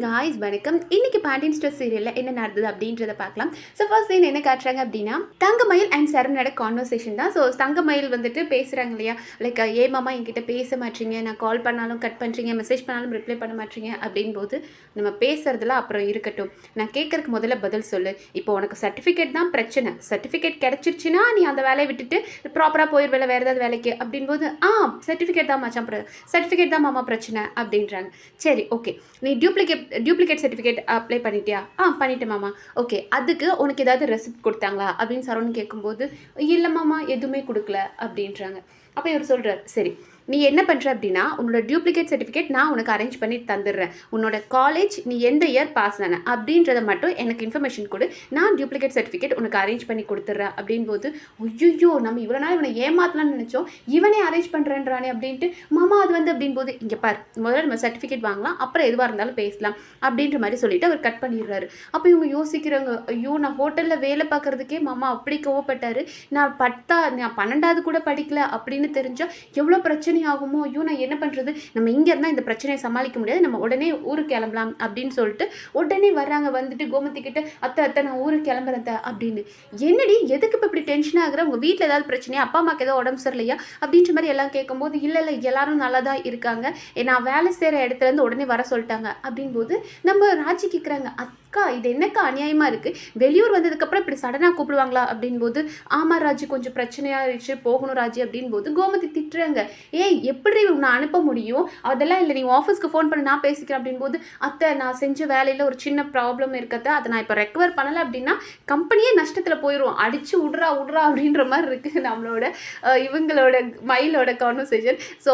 Guys வணக்கம். இன்னைக்கு பேண்டின் store சீரியலில் என்ன நடந்தது அப்படின்றத பார்க்கலாம். ஸோ ஃபர்ஸ்ட் சீன் என்ன காட்டுறாங்க அப்படின்னா, தங்கமயில் அண்ட் சரணோட கான்வர்சேஷன் தான். ஸோ தங்கமயில் வந்துட்டு பேசுகிறாங்க இல்லையா, லைக் ஏமாமா என்கிட்ட பேச மாட்டீங்க, நான் கால் பண்ணாலும் கட் பண்ணுறீங்க, மெசேஜ் பண்ணாலும் ரிப்ளை பண்ண மாட்டீங்க அப்படின் போது, நம்ம பேசுறதுலாம் அப்புறம் இருக்கட்டும், நான் கேட்கறதுக்கு முதல்ல பதில் சொல்லு. இப்போ உனக்கு சர்டிஃபிகேட் தான் பிரச்சனை, சர்டிஃபிகேட் கிடச்சிருச்சுன்னா நீ அந்த வேலையை விட்டுட்டு ப்ராப்பராக போயிடுவேல வேறு ஏதாவது வேலைக்கு அப்படின்போது, சர்டிஃபிகேட் தான் மச்சான், சர்டிஃபிகேட் தான் மாமா பிரச்சனை அப்படின்றாங்க. சரி ஓகே, நீ டியூப்ளிகேட் சர்டிஃபிகேட் அப்ளை பண்ணிட்டியா? பண்ணிட்டேன் மாமா. ஓகே, அதுக்கு உனக்கு ஏதாவது ரெசிப்ட் கொடுத்தாங்களா அப்படின்னு சரவணன் கேட்கும்போது, இல்லை மாமா எதுவுமே கொடுக்கல அப்படின்றாங்க. அப்போ இவர் சொல்கிறார், சரி நீ என்ன பண்ணுற அப்படின்னா, உன்னோட டியூப்ளிகேட் சர்டிஃபிகேட் நான் உனக்கு அரேஞ்ச் பண்ணி தந்துடுறேன், உன்னோட காலேஜ் நீ எந்த இயர் பாஸ் ஆன அப்படின்றத மட்டும் எனக்கு இன்ஃபர்மேஷன் கொடு, நான் டியூப்ளிகேட் சர்டிஃபிகேட் உனக்கு அரேஞ்ச் பண்ணி கொடுத்துட்றேன் அப்படின்போது, ஐயோ நம்ம இவ்வளோ நாள் இவனை ஏமாத்தலாம்னு நினச்சோம், இவனே அரேஞ்ச் பண்ணுறேன்றானே அப்படின்ட்டு, மாமா அது வந்து அப்படின்போது, இங்கே பார் முதல்ல நம்ம சர்டிஃபிகேட் வாங்கலாம், அப்புறம் எதுவாக இருந்தாலும் பேசலாம் அப்படின்ற மாதிரி சொல்லிட்டு அவர் கட் பண்ணிடுறாரு. அப்போ இவங்க யோசிக்கிறாங்க, ஐயோ நான் ஹோட்டலில் வேலை பார்க்குறதுக்கே மாமா அப்படி கோவப்பட்டார், நான் 12வது கூட படிக்கல அப்படின்னு தெரிஞ்சால் எவ்வளோ பிரச்சனை ஆகுமோ, ஐயோ நான் என்ன பண்ணுறது, நம்ம இங்கே இருந்தால் இந்த பிரச்சனையை சமாளிக்க முடியாது, நம்ம உடனே ஊருக்கு கிளம்பலாம் அப்படின்னு சொல்லிட்டு உடனே வர்றாங்க. வந்துட்டு கோமதி கிட்ட, அத்தை நான் ஊருக்கு கிளம்புறேன் அப்படின்னு. என்னடி எதுக்கு இப்போ இப்படி டென்ஷன் ஆகுற, உங்கள் வீட்டில் ஏதாவது பிரச்சனையா, அப்பா அம்மாக்கு ஏதோ உடம்பு சரியில்லையா அப்படின்ற மாதிரி எல்லாம் கேட்கும்போது, இல்லை எல்லாரும் நல்லா தான் இருக்காங்க, நான் வேலை செய்கிற இடத்துலேருந்து உடனே வர சொல்லிட்டாங்க அப்படின்போது நம்ம ராஜி கேட்குறாங்க, அக்கா இது என்னக்கா அநியாயமாக இருக்குது, வெளியூர் வந்ததுக்கப்புறம் இப்படி சடனாக கூப்பிடுவாங்களா அப்படின்போது, ஆமாம் ராஜி கொஞ்சம் பிரச்சனையாகிடுச்சு போகணும் ராஜி அப்படின்போது கோமதி திட்டுறாங்க, ஏய் எப்படி உன்னை அனுப்ப முடியும், அதெல்லாம் இல்லை நீ ஆஃபீஸ்க்கு ஃபோன் பண்ணி நான் பேசிக்கிறேன் அப்படின்போது, அத்தை நான் செஞ்ச வேலையில் ஒரு சின்ன ப்ராப்ளம் இருக்கத்த, அதை நான் இப்போ ரெக்கவர் பண்ணலை அப்படின்னா கம்பெனியே நஷ்டத்தில் போயிடும், அடித்து விட்றா அப்படின்ற மாதிரி இருக்குது நம்மளோட இவங்களோட மயிலோட கான்வர்சேஷன். ஸோ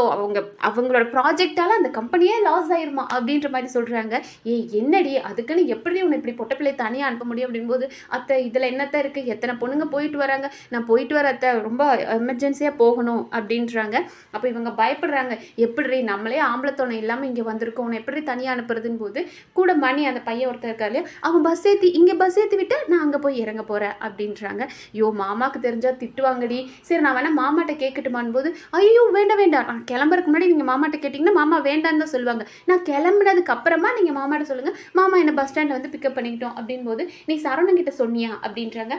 அவங்களோட ப்ராஜெக்டால் அந்த கம்பெனியே லாஸ் ஆயிருமா அப்படின்ற மாதிரி சொல்கிறாங்க. என்னடி அதுக்குன்னு எப்படி உன்னை இப்படி பொட்ட பிள்ளை தனியாக அனுப்ப முடியும் அப்படின்போது, அத்தை இதில் என்னத்தை இருக்குது, எத்தனை பொண்ணுங்க போயிட்டு வராங்க, நான் போயிட்டு வர அத்தை ரொம்ப எமர்ஜென்சியாக போகணும் அப்படின்றாங்க. அப்போ இவங்க பயப்படுறாங்க, எப்படி நம்மளே ஆம்பளத்தோணை இல்லாமல் இங்கே வந்திருக்கோம், உன்னை எப்படி தனியாக அனுப்புறதுன்னு போது, கூட மணி அந்த பையன் ஒருத்தர் இருக்காரு இல்லையா, அவன் இங்கே பஸ் ஏற்றி விட்டு நான் அங்கே போய் இறங்க போகிறேன் அப்படின்றாங்க. ஐயோ மாமாவுக்கு தெரிஞ்சால் திட்டுவாங்கடி, சரி நான் வேணா மாமாட்ட கேட்கட்டுமான் போது, ஐயோ வேண்டாம் நான் கிளம்புறதுக்கு முன்னாடி நீங்கள் மாமாட்ட கேட்டிங்கன்னா மாமா வேண்டான்னு தான் சொல்லுவாங்க, நான் கிளம்புனதுக்கு அப்புறமா நீங்கள் மாமாட்ட சொல்லுங்கள், மாமா என்னை பஸ் ஸ்டாண்டில் வந்து பிக்கப் பண்ணிக்கிட்டோம் அப்படின்போது, நீ சரவணன் கிட்ட சொன்னியா அப்படின்றாங்க.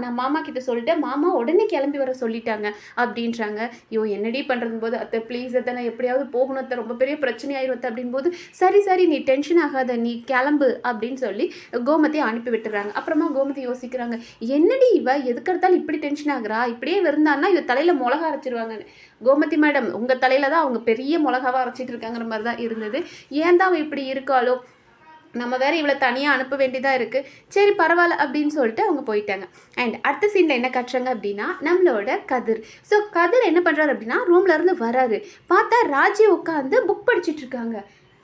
நான் மாமா கிட்ட சொல்லிட்டேன், மாமா உடனே கிளம்பி வர சொல்லிட்டாங்க அப்படின்றாங்க. ஐயோ என்னடி பண்ணுறது போது, அத்தை ப்ளீஸ் அத்தை நான் எப்படியாவது போகணும் அத்தை, ரொம்ப பெரிய பிரச்சனை ஆயிரும் அத்தை அப்படின்போது, சரி நீ டென்ஷன் ஆகாத நீ கிளம்பு அப்படின்னு சொல்லி கோமதியை அனுப்பி விட்டுறாங்க. அப்புறமா கோமதி யோசிக்கிறாங்க, என்னடி இவ எதுக்கு எடுத்தாலும் இப்படி டென்ஷன் ஆகுறா, இப்படியே இருந்தான்னா இவ தலையில் மிளகா அரைச்சிருவாங்கன்னு. கோமதி மேடம் உங்கள் தலையில் தான் அவங்க பெரிய மிளகாவாக அரைச்சிட்டு இருக்காங்கிற மாதிரி தான் இருந்தது, ஏன் தான் அவ இப்படி இருக்காளோ, நம்ம வேறு இவ்வளோ தனியாக அனுப்ப வேண்டியதாக இருக்குது, சரி பரவாயில்ல அப்படின்னு சொல்லிட்டு அவங்க போயிட்டாங்க. அண்ட் அடுத்த சீனில் என்ன காட்டுறாங்க அப்படின்னா, நம்மளோட கதிர். ஸோ கதிர் என்ன பண்ணுறாரு அப்படின்னா, ரூம்லேருந்து வராரு, பார்த்தா ராஜி உட்காந்து புக் படிச்சுட்டு இருக்காங்க.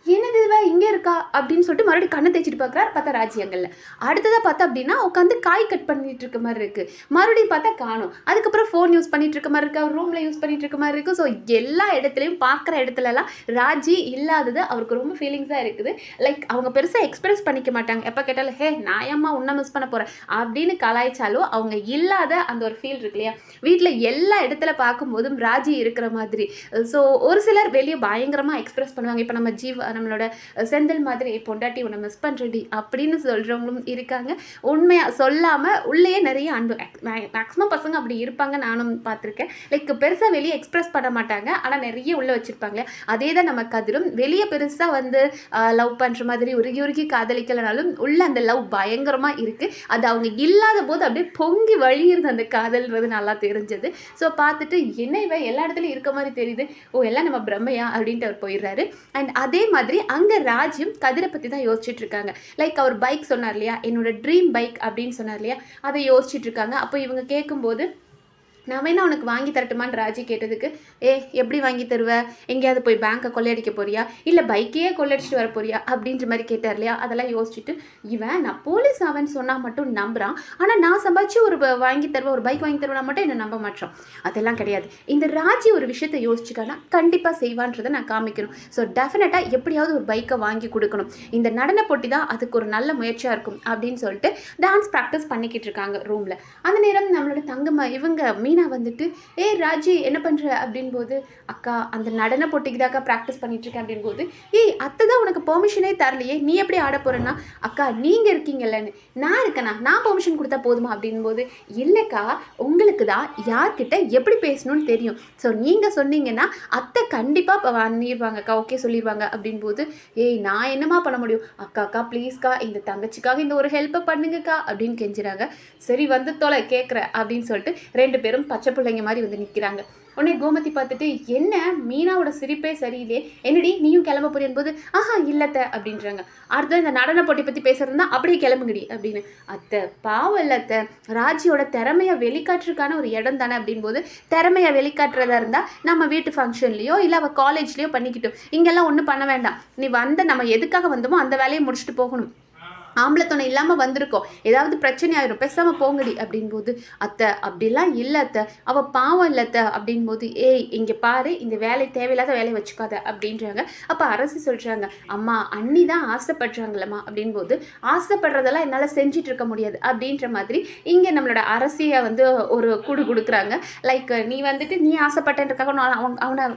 என்னது இவ இங்கே இருக்கா அப்படின்னு சொல்லிட்டு மறுபடியும் கண்ணை தேய்ச்சிட்டு பார்க்குறாரு, பார்த்தா ராஜி அங்கல்ல. அடுத்ததாக பார்த்தா அப்படின்னா உட்காந்து காய் கட் பண்ணிட்டு இருக்க மாதிரி இருக்குது, மறுபடியும் பார்த்தா காணும். அதுக்கப்புறம் ஃபோன் யூஸ் பண்ணிட்டு இருக்க மாதிரி இருக்குது, அவர் ரூமில் யூஸ் பண்ணிட்டு இருக்க மாதிரி இருக்குது. ஸோ எல்லா இடத்துலையும் பார்க்குற இடத்துலலாம் ராஜி இல்லாதது அவருக்கு ரொம்ப ஃபீலிங்ஸாக இருக்குது. லைக் அவங்க பெருசாக எக்ஸ்பிரஸ் பண்ணிக்க மாட்டாங்க, எப்போ கேட்டாலும் ஹே நான் ஏம்மா உன்னை மிஸ் பண்ண போகிறேன் அப்படின்னு கலாய்ச்சாலும் அவங்க இல்லாத அந்த ஒரு ஃபீல் இருக்கு இல்லையா, வீட்டில் எல்லா இடத்துல பார்க்கும்போதும் ராஜி இருக்கிற மாதிரி. ஸோ ஒரு சிலர் வெளியே பயங்கரமாக எக்ஸ்பிரஸ் பண்ணுவாங்க, இப்போ நம்ம நம்மளோட செந்தில் மாதிரி பொண்டாட்டி உன்னை மிஸ் பண்ணுறடி அப்படின்னு சொல்கிறவங்களும் இருக்காங்க. உண்மையாக சொல்லாமல் உள்ளேயே நிறைய அன்பு, மேக்ஸிமம் பசங்க அப்படி இருப்பாங்க, நானும் பார்த்துருக்கேன். லைக் பெருசாக வெளியே எக்ஸ்பிரஸ் பண்ண மாட்டாங்க, ஆனால் நிறைய உள்ளே வச்சுருப்பாங்க. அதே தான் நம்ம கதிரும், வெளியே பெருசாக வந்து லவ் பண்ணுற மாதிரி உருகி காதலிக்கலனாலும் உள்ள அந்த லவ் பயங்கரமாக இருக்குது. அது அவங்க இல்லாத போது அப்படியே பொங்கி வழியிறது அந்த காதல்ன்றது நல்லா தெரிஞ்சது. ஸோ பார்த்துட்டு என்ன இவ எல்லா இடத்துலையும் இருக்க மாதிரி தெரியுது, எல்லாம் நம்ம பிரம்மையா அப்படின்ட்டு அவர் போயிடுறாரு. அண்ட் அதே மாதிரி அங்க ராஜ்யம் கதிரை பத்தி தான் யோசிச்சுட்டு இருக்காங்க. லைக் அவர் பைக் சொன்னார் இல்லையா, என்னோட ட்ரீம் பைக் அப்படின்னு சொன்னார் இல்லையா, அதை யோசிச்சுட்டு இருக்காங்க. அப்போ இவங்க கேட்கும்போது, நான் வேணா உனக்கு வாங்கி தரட்டுமான்னு ராஜி கேட்டதுக்கு, எப்படி வாங்கி தருவ, எங்கேயாவது போய் பேங்க்கை கொள்ளையடிக்க போறியா, இல்லை பைக்கையே கொள்ளையடிச்சிட்டு வர போறியா அப்படின்ற மாதிரி கேட்டார் இல்லையா. அதெல்லாம் யோசிச்சுட்டு, இவன் நான் போலீஸ் அவன் சொன்னால் மட்டும் நம்புறான், ஆனால் நான் சம்பாதிச்சு ஒரு வாங்கி தருவேன், ஒரு பைக் வாங்கி தருவேன் மட்டும் என்ன நம்ப மாட்டோம், அதெல்லாம் கிடையாது. இந்த ராஜி ஒரு விஷயத்தை யோசிச்சுக்கானா கண்டிப்பாக செய்வான்றதை நான் காமிக்கணும். ஸோ டெஃபினட்டாக எப்படியாவது ஒரு பைக்கை வாங்கி கொடுக்கணும், இந்த நடன போட்டி தான் அதுக்கு ஒரு நல்ல முயற்சியாக இருக்கும் அப்படின்னு சொல்லிட்டு டான்ஸ் ப்ராக்டிஸ் பண்ணிக்கிட்டு இருக்காங்க ரூமில். அந்த நேரம் நம்மளோட இவங்க மீனா மீனா வந்துட்டு ராஜி என்ன பண்ணுற அப்படின்போது, அக்கா அந்த நடன போட்டிக்கு தாக்கா ப்ராக்டிஸ் பண்ணிட்டுருக்கேன் அப்படின்போது, அத்தை தான் உனக்கு பெர்மிஷனே தரலையே, நீ எப்படி ஆட போகிறேன்னா, அக்கா நீங்கள் இருக்கீங்கல்லன்னு, நான் இருக்கேனா, நான் பெர்மிஷன் கொடுத்தா போதுமா அப்படின்போது, இல்லைக்கா உங்களுக்கு தான் யார்கிட்ட எப்படி பேசணும்னு தெரியும். ஸோ நீங்கள் சொன்னீங்கன்னா அத்தை கண்டிப்பாக பண்ணிடுவாங்கக்கா, ஓகே சொல்லிடுவாங்க அப்படின்போது, நான் என்னம்மா பண்ண முடியும், அக்கா ப்ளீஸ்க்கா இந்த தங்கச்சிக்காக இந்த ஒரு ஹெல்ப்பை பண்ணுங்கக்கா அப்படின்னு கெஞ்சுறாங்க. சரி வந்து தொலை கேட்குற அப்படின்னு சொல்லிட்டு 2 பேரும் பச்சை பிள்ளைங்க மாதிரி வந்து நிற்கிறாங்க. உடனே கோமதி பார்த்துட்டு, என்ன மீனாவோட சிரிப்பே சரியில்லையே, என்னடி நீயும் கிளம்ப போறியன் போது, இல்லத்த அப்படின்றாங்க. அடுத்த இந்த நடன போட்டி பற்றி பேசுறதுனா அப்படியே கிளம்புங்கடி அப்படின்னு. அத்தை பாவம் இல்லை அத்தை, ராஜியோட திறமையை வெளிக்காட்டுறதுக்கான ஒரு இடம் தானே அப்படின்போது, திறமையை வெளிக்காட்டுறதா இருந்தால் நம்ம வீட்டு ஃபங்க்ஷன்லையோ இல்லை அவள் காலேஜ்லேயோ பண்ணிக்கிட்டோம், இங்கெல்லாம் ஒன்றும் பண்ண வேண்டாம், நீ நம்ம எதுக்காக வந்தோமோ அந்த வேலையை முடிச்சுட்டு போகணும், ஆம்பளை துணை இல்லாமல் வந்திருக்கோம், ஏதாவது பிரச்சனை ஆயிரும், பேசாமல் போங்கடி அப்படின்போது, அத்தை அப்படிலாம் இல்லை அத்தை, அவள் பாவம் இல்லை அத்தை அப்படின்போது, இங்கே பாரு இந்த வேலை தேவையில்லாத வேலையை வச்சுக்காத அப்படின்றாங்க. அப்போ அரசு சொல்கிறாங்க, அம்மா அண்ணி தான் ஆசைப்படுறாங்களம்மா அப்படின்போது, ஆசைப்படுறதெல்லாம் என்னால் செஞ்சிட்டு இருக்க முடியாது அப்படின்ற மாதிரி இங்கே நம்மளோட அரசியை வந்து ஒரு கூடு கொடுக்குறாங்க. லைக் நீ வந்துட்டு நீ ஆசைப்பட்டன்றக்காக அவனை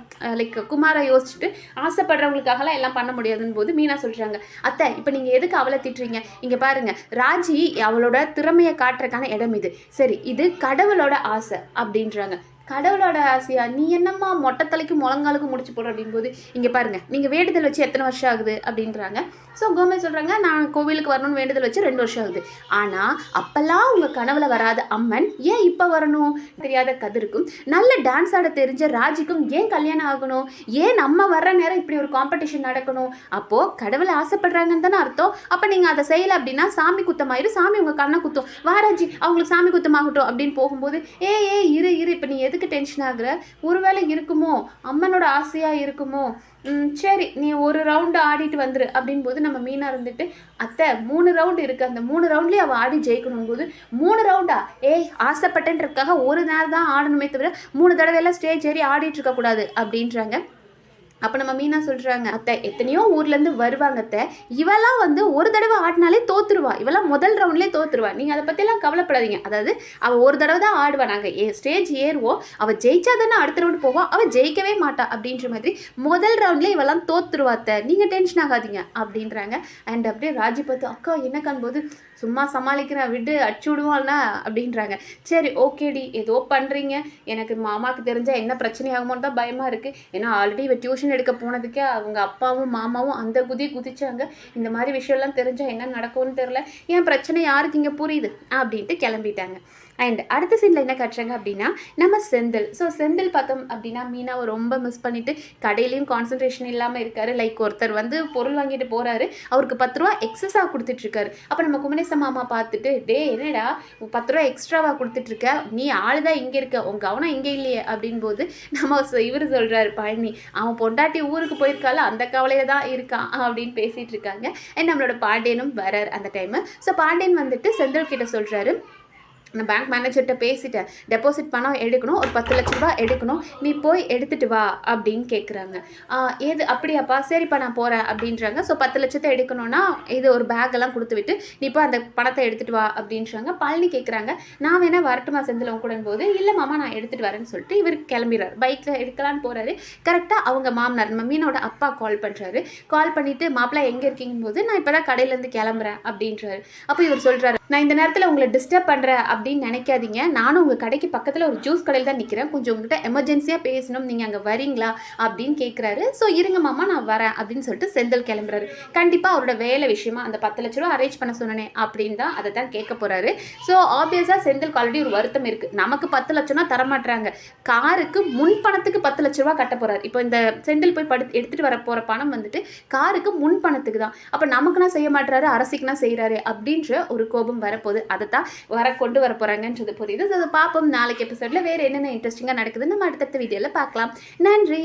லைக் குமாரை யோசிச்சுட்டு ஆசைப்படுறவங்களுக்காகலாம் எல்லாம் பண்ண முடியாதுன்னு போது மீனா சொல்கிறாங்க, அத்தை இப்போ நீங்கள் எதுக்கு அவளை திட்டுறீங்க, இங்க பாருங்க ராஜி அவளோட திறமையை காட்டுறதுக்கான இடம் இது, சரி இது கடவுளோட ஆசை அப்படின்றாங்க. கடவுளோட ஆசையா, நீ என்னம்மா மொட்டை தலைக்கு முழங்காலுக்கு முடிச்சு போடுற அப்படின்போது, இங்கே பாருங்கள் நீங்கள் வேண்டுதல் வச்சு எத்தனை வருஷம் ஆகுது அப்படின்றாங்க. ஸோ கோமதி சொல்கிறாங்க, நான் கோவிலுக்கு வரணும்னு வேண்டுதல் வச்சு 2 வருஷம் ஆகுது, ஆனால் அப்போல்லாம் உங்கள் கனவுல வராத அம்மன் ஏன் இப்போ வரணும், தெரியாத கதிருக்கும் நல்ல டான்ஸ் ஆட தெரிஞ்ச ராஜிக்கும் ஏன் கல்யாணம் ஆகணும், ஏன் நம்ம வர்ற நேரம் இப்படி ஒரு காம்படிஷன் நடக்கணும், அப்போது கடவுளை ஆசைப்படுறாங்கன்னு தானே அர்த்தம், அப்போ நீங்கள் அதை செய்யலை அப்படின்னா சாமி குத்தமாயிரும், சாமி உங்கள் கண்ணை குத்தும், வாராஜி அவங்களுக்கு சாமி குத்தமாகட்டும் அப்படின்னு போகும்போது, இரு இப்போ நீ எதுக்கு டென்ஷன் ஆகுற, ஒருவேளை இருக்குமோ அம்மனோட ஆசையாக இருக்குமோ, சரி நீ ஒரு ரவுண்டு ஆடிட்டு வந்துரு அப்படின்போது, நம்ம மீனா இருந்துட்டு, அத்தை 3 ரவுண்டு இருக்குது, அந்த 3 ரவுண்ட்லேயே அவள் ஆடி ஜெயிக்கணும் போது, 3 ரவுண்டா, ஆசைப்பட்டேன்றதுக்காக ஒரு நேரம் தான் ஆடணுமே தவிர 3 தடவையெல்லாம் ஸ்டேஜ் ஏறி ஆடிட்டு இருக்கக்கூடாது அப்படின்றாங்க. அப்போ நம்ம மீனா சொல்கிறாங்க, அத்தை எத்தனையோ ஊர்லேருந்து வருவாங்க அத்தை, இவெல்லாம் வந்து ஒரு தடவை ஆடினாலே தோற்றுருவா, இவெல்லாம் முதல் ரவுண்ட்லேயே தோற்றுருவா, நீங்கள் அதை பற்றிலாம் கவலைப்படாதீங்க, அதாவது அவள் ஒரு தடவை தான் ஆடுவா, நாங்கள் ஸ்டேஜ் ஏறுவோம், அவள் ஜெயிச்சா தானே அடுத்த ரவுண்டு போவோம், அவள் ஜெயிக்கவே மாட்டா அப்படின்ற மாதிரி முதல் ரவுண்ட்லேயே இவெல்லாம் தோற்றுருவா அத்தை, நீங்கள் டென்ஷன் ஆகாதீங்க அப்படின்றாங்க. அண்ட் அப்படியே ராஜி பார்த்து, அக்கா என்ன காண்போது, சும்மா சமாளிக்கிறேன் விடு அடிச்சு விடுவாள்னா அப்படின்றாங்க. சரி ஓகேடி ஏதோ பண்ணுறீங்க, எனக்கு மாமாவுக்கு தெரிஞ்சால் என்ன பிரச்சனை ஆகுமோன்னு தான் பயமாக இருக்குது, ஏன்னா ஆல்ரெடி இவ டியூஷன் எடுக்க போனதுக்கே அவங்க அப்பாவும் மாமாவும் அந்த குதிச்சாங்க, இந்த மாதிரி விஷயம்லாம் தெரிஞ்சால் என்ன நடக்கும்னு தெரில, ஏன் பிரச்சனை யாருக்கு இங்கே புரியுது அப்படின்ட்டு கிளம்பிட்டாங்க. அண்ட் அடுத்த சீனில் என்ன காட்டுறாங்க அப்படின்னா, நம்ம செந்தில். ஸோ செந்தில் பார்த்தோம் அப்படின்னா மீனாவை ரொம்ப மிஸ் பண்ணிவிட்டு கடையிலையும் கான்சன்ட்ரேஷன் இல்லாமல் இருக்காரு. லைக் ஒருத்தர் வந்து பொருள் வாங்கிட்டு போகிறாரு, அவருக்கு 10 ரூபா எக்ஸஸாக கொடுத்துட்ருக்காரு. அப்போ நம்ம குமரேச மாமா பார்த்துட்டு, என்னடா 10 ரூபா எக்ஸ்ட்ராவாக கொடுத்துட்ருக்க, நீ ஆள் தான் இங்கே இருக்க, உங்கள் கவனம் இங்கே இல்லையே அப்படின்போது, நம்ம இவர் சொல்கிறாரு பழனி, அவன் பொண்டாட்டி ஊருக்கு போயிருக்கால அந்த கவலையில் தான் இருக்கான் அப்படின்னு பேசிகிட்டு இருக்காங்க. அண்ட் நம்மளோட பாண்டியனும் வரார் அந்த டைமு. ஸோ பாண்டியன் வந்துட்டு செந்தில் கிட்ட சொல்கிறாரு, நான் பேங்க் மேனேஜர்கிட்ட பேசிட்டேன், டெபாசிட் பணம் எடுக்கணும், ஒரு 10 லட்ச ரூபா எடுக்கணும், நீ போய் எடுத்துகிட்டு வா அப்படின்னு கேட்குறாங்க. ஏது அப்படியாப்பா, சரிப்பா நான் போகிறேன் அப்படின்றாங்க. ஸோ 10 லட்சத்தை எடுக்கணும்னா இது ஒரு பேக்கெல்லாம் கொடுத்து விட்டு நீ இப்போ அந்த பணத்தை எடுத்துகிட்டு வா அப்படின்றாங்க. பழனி கேட்குறாங்க, நான் வேணா வரட்டுமா செந்தில் கூட போது, இல்லை மாமா நான் எடுத்துகிட்டு வரேன்னு சொல்லிட்டு இவர் கிளம்பிடுறாரு, பைக்கில் எடுக்கலான்னு போகிறாரு. கரெக்டாக அவங்க மாமனார் நம்ம மீனோட அப்பா கால் பண்ணுறாரு. கால் பண்ணிவிட்டு, மாப்பிள்ளை எங்கே இருக்கீங்கும் போது, நான் இப்போ தான் கடையிலேருந்து கிளம்புறேன் அப்படின்றாரு. அப்போ இவர் சொல்கிறாரு, நான் இந்த நேரத்தில் உங்களை டிஸ்டர்ப் பண்ணுறேன் அப்படின்னு நினைக்காதீங்க, நானும் உங்கள் கடைக்கு பக்கத்தில் ஒரு ஜூஸ் கடையில் தான் நிற்கிறேன், கொஞ்சம் உங்கள்கிட்ட எமர்ஜென்சியாக பேசணும், நீங்கள் அங்கே வரீங்களா அப்படின்னு கேட்குறாரு. ஸோ இருங்க மாமா நான் வரேன் அப்படின்னு சொல்லிட்டு செந்தில் கிளம்புறாரு. கண்டிப்பாக அவரோட வேலை விஷயமா அந்த 10 லட்ச ரூபா அரேஞ்ச் பண்ண சொன்னேன் அப்படின்னு தான் அதை தான் கேட்க போகிறாரு. ஸோ ஆப்வியஸாக செந்தில் ஆல்ரெடி ஒரு வருத்தம் இருக்குது, நமக்கு 10 லட்சம்னா தரமாட்டுறாங்க, காருக்கு முன் பணத்துக்கு 10 லட்ச ரூபா கட்ட போகிறார். இப்போ இந்த செந்தில் போய் எடுத்துகிட்டு வர போகிற பணம் வந்துட்டு காருக்கு முன் பணத்துக்கு தான், அப்போ நமக்குனா செய்ய மாட்டுறாரு, அரசிக்குனா செய்கிறாரு அப்படின்ற ஒரு கோபம் வரப்போகுது, அதை தான் கொண்டு வர போகிறாங்கன்றது புரியுது. ஸோ அதை பார்ப்போம் நாளைக்கு எபிசோடில் வேறு என்னென்ன இன்ட்ரெஸ்டிங்காக நடக்குதுன்னு நம்ம அடுத்தடுத்த வீடியோவில் பார்க்கலாம். நன்றி.